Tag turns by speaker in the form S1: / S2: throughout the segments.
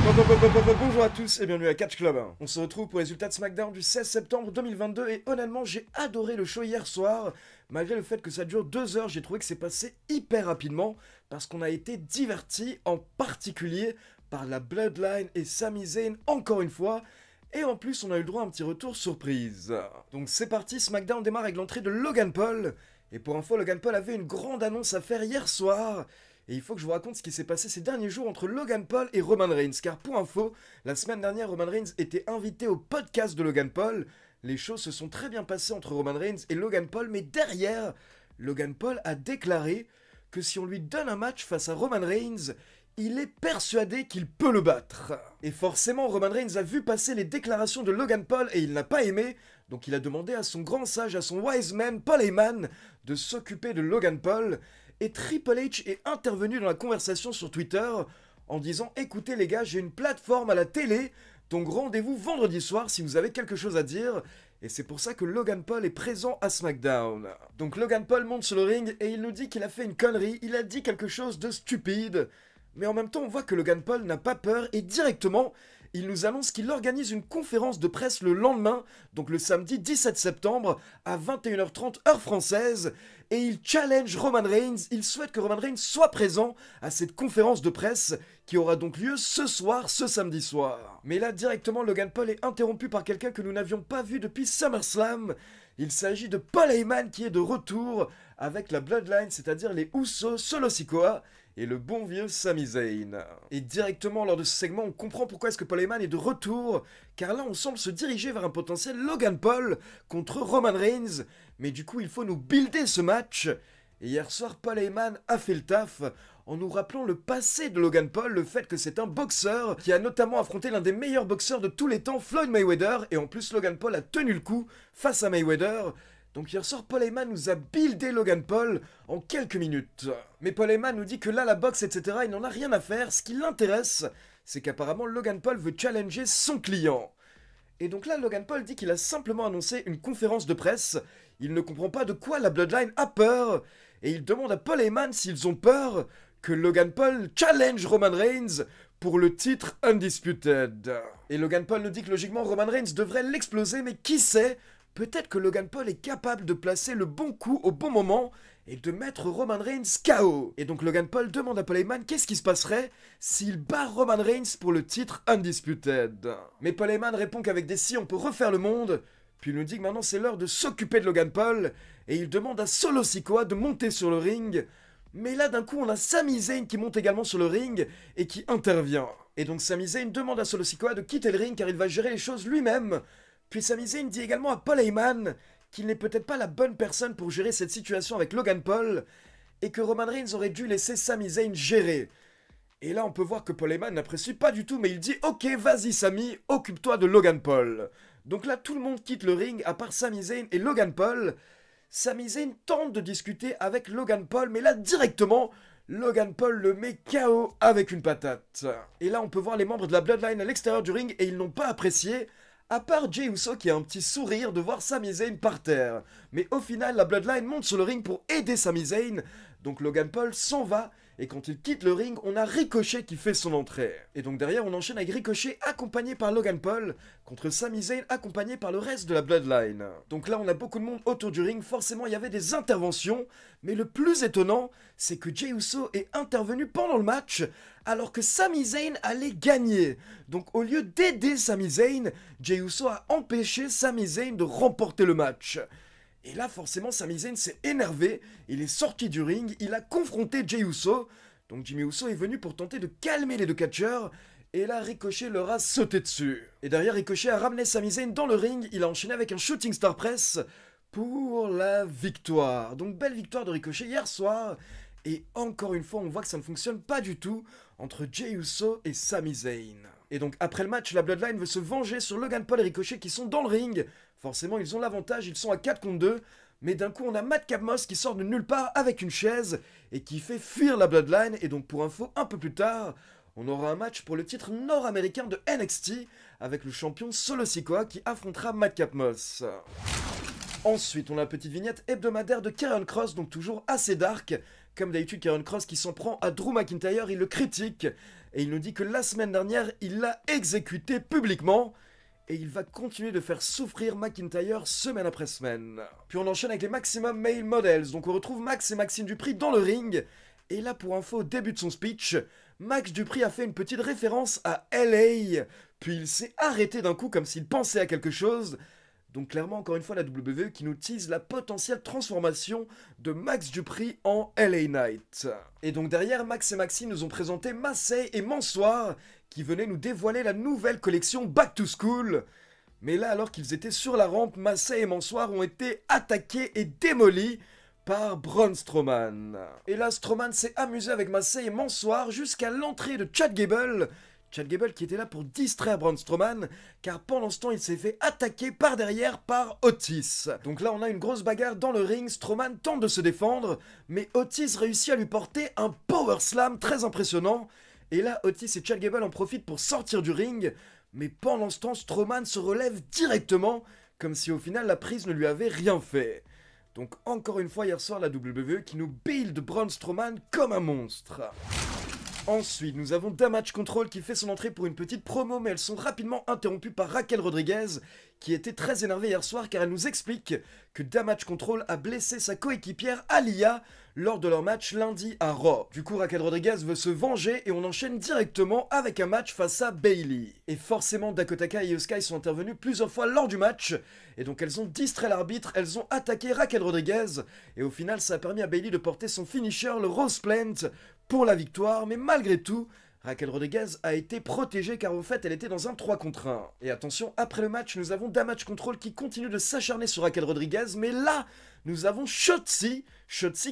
S1: Bonjour à tous et bienvenue à Catch Club. On se retrouve pour les résultats de SmackDown du 16 septembre 2022 et honnêtement j'ai adoré le show hier soir. Malgré le fait que ça dure 2 heures, j'ai trouvé que c'est passé hyper rapidement parce qu'on a été divertis, en particulier par la Bloodline et Sami Zayn encore une fois. Et en plus on a eu le droit à un petit retour surprise. Donc c'est parti, SmackDown démarre avec l'entrée de Logan Paul. Et pour info, Logan Paul avait une grande annonce à faire hier soir. Et il faut que je vous raconte ce qui s'est passé ces derniers jours entre Logan Paul et Roman Reigns. Car pour info, la semaine dernière, Roman Reigns était invité au podcast de Logan Paul. Les choses se sont très bien passées entre Roman Reigns et Logan Paul. Mais derrière, Logan Paul a déclaré que si on lui donne un match face à Roman Reigns, il est persuadé qu'il peut le battre. Et forcément, Roman Reigns a vu passer les déclarations de Logan Paul et il n'a pas aimé. Donc il a demandé à son grand sage, à son wise man, Paul Heyman, de s'occuper de Logan Paul. Et Triple H est intervenu dans la conversation sur Twitter en disant « Écoutez les gars, j'ai une plateforme à la télé, donc rendez-vous vendredi soir si vous avez quelque chose à dire. » Et c'est pour ça que Logan Paul est présent à SmackDown. Donc Logan Paul monte sur le ring et il nous dit qu'il a fait une connerie, il a dit quelque chose de stupide. Mais en même temps, on voit que Logan Paul n'a pas peur et directement, il nous annonce qu'il organise une conférence de presse le lendemain, donc le samedi 17 septembre, à 21h30 heure française, et il challenge Roman Reigns, il souhaite que Roman Reigns soit présent à cette conférence de presse qui aura donc lieu ce soir, ce samedi soir. Mais là, directement, Logan Paul est interrompu par quelqu'un que nous n'avions pas vu depuis SummerSlam. Il s'agit de Paul Heyman qui est de retour avec la Bloodline, c'est-à-dire les Usos, Solo Sikoa et le bon vieux Sami Zayn. Et directement lors de ce segment, on comprend pourquoi est-ce que Paul Heyman est de retour, car là on semble se diriger vers un potentiel Logan Paul contre Roman Reigns, mais du coup il faut nous builder ce match. Et hier soir, Paul Heyman a fait le taf en nous rappelant le passé de Logan Paul, le fait que c'est un boxeur qui a notamment affronté l'un des meilleurs boxeurs de tous les temps, Floyd Mayweather, et en plus Logan Paul a tenu le coup face à Mayweather. Donc hier soir, Paul Heyman nous a buildé Logan Paul en quelques minutes. Mais Paul Heyman nous dit que là, la boxe, etc., il n'en a rien à faire. Ce qui l'intéresse, c'est qu'apparemment Logan Paul veut challenger son client. Et donc là, Logan Paul dit qu'il a simplement annoncé une conférence de presse. Il ne comprend pas de quoi la Bloodline a peur. Et il demande à Paul Heyman s'ils ont peur que Logan Paul challenge Roman Reigns pour le titre Undisputed. Et Logan Paul nous dit que logiquement, Roman Reigns devrait l'exploser, mais qui sait ? Peut-être que Logan Paul est capable de placer le bon coup au bon moment et de mettre Roman Reigns KO. Et donc Logan Paul demande à Paul Heyman qu'est-ce qui se passerait s'il bat Roman Reigns pour le titre Undisputed. Mais Paul Heyman répond qu'avec des si on peut refaire le monde. Puis il nous dit que maintenant c'est l'heure de s'occuper de Logan Paul et il demande à Solo Sikoa de monter sur le ring. Mais là d'un coup on a Sami Zayn qui monte également sur le ring et qui intervient. Et donc Sami Zayn demande à Solo Sikoa de quitter le ring car il va gérer les choses lui-même. Puis Sami Zayn dit également à Paul Heyman qu'il n'est peut-être pas la bonne personne pour gérer cette situation avec Logan Paul et que Roman Reigns aurait dû laisser Sami Zayn gérer. Et là on peut voir que Paul Heyman n'apprécie pas du tout mais il dit « Ok, vas-y Sami, occupe-toi de Logan Paul ». Donc là tout le monde quitte le ring à part Sami Zayn et Logan Paul. Sami Zayn tente de discuter avec Logan Paul mais là directement Logan Paul le met KO avec une patate. Et là on peut voir les membres de la Bloodline à l'extérieur du ring et ils n'ont pas apprécié. À part Jey Uso qui a un petit sourire de voir Sami Zayn par terre. Mais au final, la Bloodline monte sur le ring pour aider Sami Zayn. Donc Logan Paul s'en va. Et quand il quitte le ring, on a Ricochet qui fait son entrée. Et donc derrière, on enchaîne avec Ricochet accompagné par Logan Paul contre Sami Zayn accompagné par le reste de la Bloodline. Donc là, on a beaucoup de monde autour du ring. Forcément, il y avait des interventions. Mais le plus étonnant, c'est que Jey Uso est intervenu pendant le match alors que Sami Zayn allait gagner. Donc au lieu d'aider Sami Zayn, Jey Uso a empêché Sami Zayn de remporter le match. Et là, forcément, Sami Zayn s'est énervé, il est sorti du ring, il a confronté Jey Uso. Donc Jimmy Uso est venu pour tenter de calmer les deux catcheurs, et là, Ricochet leur a sauté dessus. Et derrière, Ricochet a ramené Sami Zayn dans le ring, il a enchaîné avec un Shooting Star Press pour la victoire. Donc belle victoire de Ricochet hier soir. Et encore une fois, on voit que ça ne fonctionne pas du tout entre Jey Uso et Sami Zayn. Et donc après le match, la Bloodline veut se venger sur Logan Paul et Ricochet qui sont dans le ring. Forcément, ils ont l'avantage, ils sont à 4 contre 2. Mais d'un coup, on a Madcap Moss qui sort de nulle part avec une chaise et qui fait fuir la Bloodline. Et donc pour info, un peu plus tard, on aura un match pour le titre nord-américain de NXT avec le champion Solo Sikoa qui affrontera Madcap Moss. Ensuite, on a une petite vignette hebdomadaire de Karrion Kross, donc toujours assez dark, Comme d'habitude, Karrion Kross qui s'en prend à Drew McIntyre, il le critique et il nous dit que la semaine dernière, il l'a exécuté publiquement et il va continuer de faire souffrir McIntyre semaine après semaine. Puis on enchaîne avec les Maximum Male Models, donc on retrouve Max et Maxime Dupri dans le ring. Et là, pour info, au début de son speech, Max Dupri a fait une petite référence à LA, puis il s'est arrêté d'un coup comme s'il pensait à quelque chose. Donc clairement, encore une fois, la WWE qui nous tease la potentielle transformation de Max Dupri en LA Knight. Et donc derrière, Max et Maxime nous ont présenté Massey et Mansoir, qui venaient nous dévoiler la nouvelle collection Back to School. Mais là, alors qu'ils étaient sur la rampe, Massey et Mansoir ont été attaqués et démolis par Braun Strowman. Et là, Strowman s'est amusé avec Massey et Mansoir jusqu'à l'entrée de Chad Gable. Chad Gable qui était là pour distraire Braun Strowman, car pendant ce temps, il s'est fait attaquer par derrière par Otis. Donc là, on a une grosse bagarre dans le ring, Strowman tente de se défendre, mais Otis réussit à lui porter un power slam très impressionnant. Et là, Otis et Chad Gable en profitent pour sortir du ring, mais pendant ce temps, Strowman se relève directement, comme si au final la prise ne lui avait rien fait. Donc encore une fois hier soir, la WWE qui nous build Braun Strowman comme un monstre. Ensuite, nous avons Damage Control qui fait son entrée pour une petite promo, mais elles sont rapidement interrompues par Raquel Rodriguez, qui était très énervée hier soir car elle nous explique que Damage Control a blessé sa coéquipière Aliyah lors de leur match lundi à Raw. Du coup, Raquel Rodriguez veut se venger et on enchaîne directement avec un match face à Bayley. Et forcément, Dakota Kai et Io Sky sont intervenus plusieurs fois lors du match, et donc elles ont distrait l'arbitre, elles ont attaqué Raquel Rodriguez, et au final, ça a permis à Bayley de porter son finisher, le Rose Plant, pour la victoire, mais malgré tout, Raquel Rodriguez a été protégée car en fait elle était dans un 3 contre 1. Et attention, après le match, nous avons Damage Control qui continue de s'acharner sur Raquel Rodriguez, mais là, nous avons Shotzi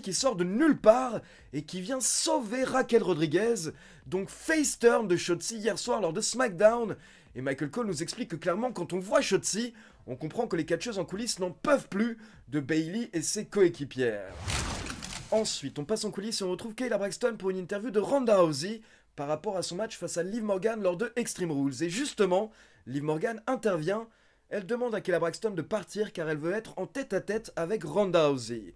S1: qui sort de nulle part et qui vient sauver Raquel Rodriguez. Donc face turn de Shotzi hier soir lors de SmackDown. Et Michael Cole nous explique que clairement quand on voit Shotzi, on comprend que les catcheuses en coulisses n'en peuvent plus de Bayley et ses coéquipières. Ensuite, on passe en coulisses et on retrouve Kayla Braxton pour une interview de Ronda Rousey par rapport à son match face à Liv Morgan lors de Extreme Rules. Et justement, Liv Morgan intervient, elle demande à Kayla Braxton de partir car elle veut être en tête-à-tête avec Ronda Rousey.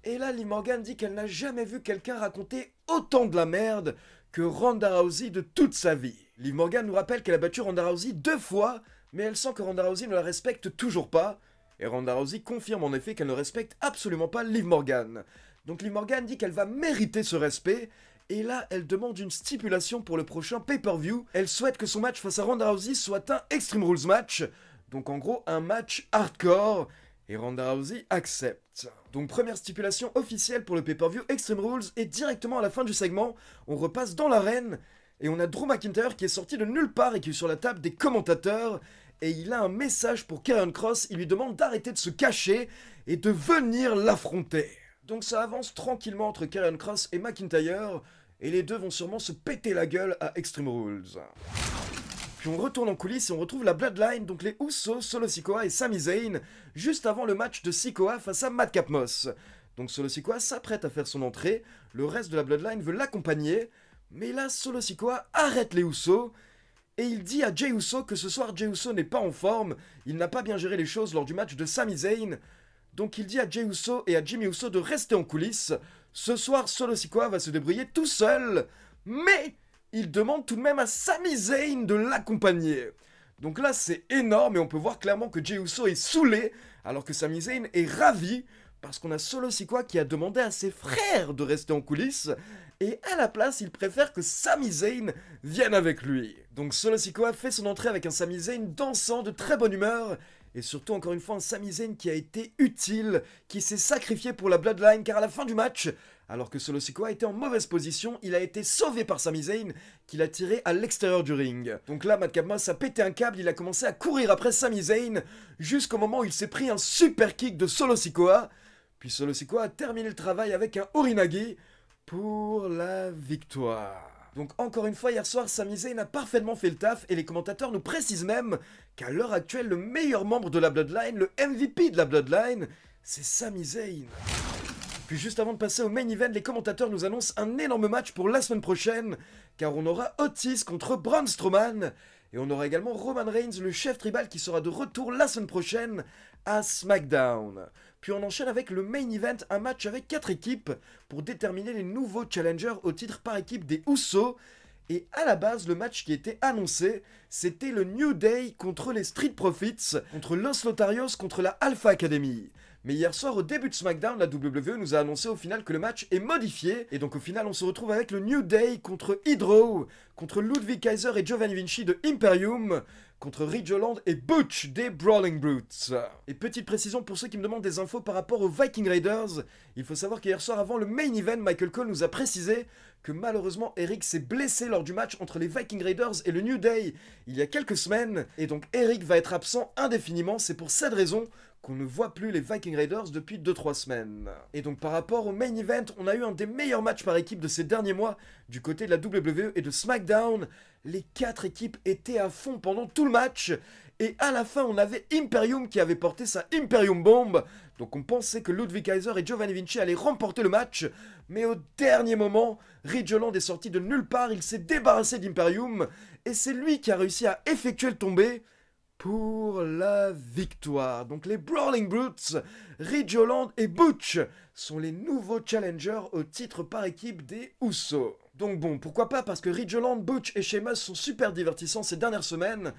S1: Et là, Liv Morgan dit qu'elle n'a jamais vu quelqu'un raconter autant de la merde que Ronda Rousey de toute sa vie. Liv Morgan nous rappelle qu'elle a battu Ronda Rousey 2 fois, mais elle sent que Ronda Rousey ne la respecte toujours pas. Et Ronda Rousey confirme en effet qu'elle ne respecte absolument pas Liv Morgan. Donc Liv Morgan dit qu'elle va mériter ce respect, et là elle demande une stipulation pour le prochain pay-per-view. Elle souhaite que son match face à Ronda Rousey soit un Extreme Rules match, donc en gros un match hardcore, et Ronda Rousey accepte. Donc première stipulation officielle pour le pay-per-view Extreme Rules, et directement à la fin du segment, on repasse dans l'arène, et on a Drew McIntyre qui est sorti de nulle part et qui est sur la table des commentateurs, et il a un message pour Karrion Kross, il lui demande d'arrêter de se cacher et de venir l'affronter. Donc ça avance tranquillement entre Karrion Kross et McIntyre, et les deux vont sûrement se péter la gueule à Extreme Rules. Puis on retourne en coulisses et on retrouve la Bloodline, donc les Usos, Solo Sikoa et Sami Zayn, juste avant le match de Sikoa face à Madcap Moss. Donc Solo Sikoa s'apprête à faire son entrée, le reste de la Bloodline veut l'accompagner, mais là Solo Sikoa arrête les Usos, et il dit à Jey Uso que ce soir Jey Uso n'est pas en forme, il n'a pas bien géré les choses lors du match de Sami Zayn. Donc il dit à Jey Uso et à Jimmy Uso de rester en coulisses. Ce soir, Solo Sikoa va se débrouiller tout seul, mais il demande tout de même à Sami Zayn de l'accompagner. Donc là, c'est énorme et on peut voir clairement que Jey Uso est saoulé, alors que Sami Zayn est ravi, parce qu'on a Solo Sikoa qui a demandé à ses frères de rester en coulisses, et à la place, il préfère que Sami Zayn vienne avec lui. Donc Solo Sikoa fait son entrée avec un Sami Zayn dansant de très bonne humeur, et surtout, encore une fois, un Sami Zayn qui a été utile, qui s'est sacrifié pour la Bloodline, car à la fin du match, alors que Solo Sikoa était en mauvaise position, il a été sauvé par Sami Zayn, qui l'a tiré à l'extérieur du ring. Donc là, Madcap Moss a pété un câble, il a commencé à courir après Sami Zayn, jusqu'au moment où il s'est pris un super kick de Solo Sikoa, puis Solo Sikoa a terminé le travail avec un Uranage pour la victoire. Donc encore une fois, hier soir, Sami Zayn a parfaitement fait le taf et les commentateurs nous précisent même qu'à l'heure actuelle, le meilleur membre de la Bloodline, le MVP de la Bloodline, c'est Sami Zayn. Puis juste avant de passer au main event, les commentateurs nous annoncent un énorme match pour la semaine prochaine, car on aura Otis contre Braun Strowman, et on aura également Roman Reigns, le chef tribal, qui sera de retour la semaine prochaine à SmackDown. Puis on enchaîne avec le main event, un match avec 4 équipes pour déterminer les nouveaux challengers au titre par équipe des Usos. Et à la base, le match qui était annoncé, c'était le New Day contre les Street Profits, contre Los Lotarios, contre la Alpha Academy. Mais hier soir, au début de SmackDown, la WWE nous a annoncé au final que le match est modifié. Et donc au final, on se retrouve avec le New Day contre Hydro, contre Ludwig Kaiser et Giovanni Vinci de Imperium, contre Ridge Holland et Butch des Brawling Brutes. Et petite précision pour ceux qui me demandent des infos par rapport aux Viking Raiders, il faut savoir qu'hier soir avant le main event, Michael Cole nous a précisé que malheureusement Eric s'est blessé lors du match entre les Viking Raiders et le New Day il y a quelques semaines, et donc Eric va être absent indéfiniment. C'est pour cette raison qu'on ne voit plus les Viking Raiders depuis 2-3 semaines. Et donc par rapport au main event, on a eu un des meilleurs matchs par équipe de ces derniers mois du côté de la WWE et de SmackDown. Les 4 équipes étaient à fond pendant tout le match, et à la fin on avait Imperium qui avait porté sa Imperium Bomb. Donc on pensait que Ludwig Kaiser et Giovanni Vinci allaient remporter le match, mais au dernier moment, Ridge Holland est sorti de nulle part, il s'est débarrassé d'Imperium, et c'est lui qui a réussi à effectuer le tombé pour la victoire. Donc les Brawling Brutes, Ridge Holland et Butch sont les nouveaux challengers au titre par équipe des Usos. Donc bon, pourquoi pas, parce que Ridge Holland, Butch et Sheamus sont super divertissants ces dernières semaines,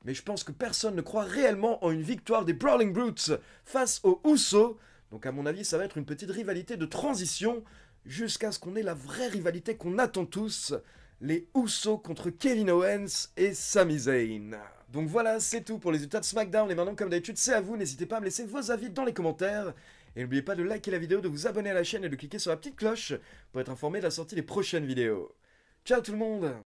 S1: mais je pense que personne ne croit réellement en une victoire des Brawling Brutes face aux Usos. Donc à mon avis, ça va être une petite rivalité de transition jusqu'à ce qu'on ait la vraie rivalité qu'on attend tous, les Usos contre Kevin Owens et Sami Zayn. Donc voilà, c'est tout pour les résultats de SmackDown, et maintenant comme d'habitude c'est à vous, n'hésitez pas à me laisser vos avis dans les commentaires, et n'oubliez pas de liker la vidéo, de vous abonner à la chaîne et de cliquer sur la petite cloche pour être informé de la sortie des prochaines vidéos. Ciao tout le monde!